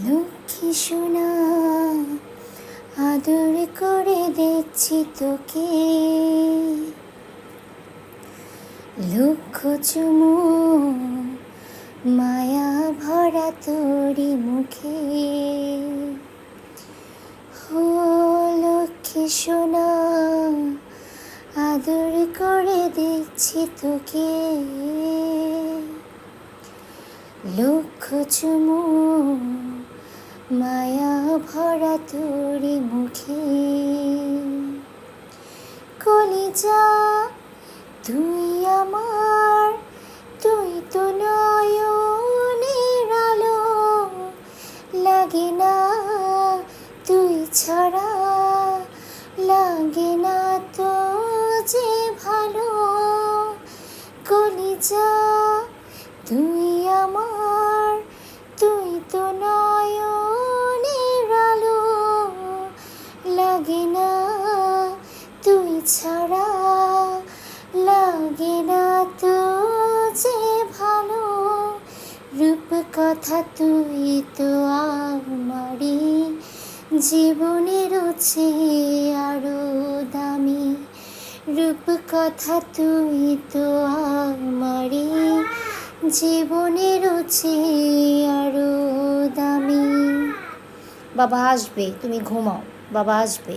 লক্ষ্মী সোনা আদর করে দেখছি তোকে, লক্ষ চুমু মায়া ভরা তোরি মুখে। ও লক্ষ্মী সোনা আদর করে দেখছি তোকে, লক্ষ চুমু মায়া ভরা তোরি মুখে। কলিজা তুই আমার, তুই তো নয়নের আলো, লাগে না তুই ছাড়া, লাগে না তো যে ভালো। কলিজা তুই আমার, তুই তো নয়নের আলো, লাগে না তুই ছাড়া, লাগে না তো যে ভালো। রূপ কথা তুই তো আমারই জীবনের চেয়ে আরো দামি, রূপ কথা তুই তো আমারই জীবনের চেয়ে আরো দামি। বাবা আসবে, তুমি ঘুমাও, বাবা আসবে।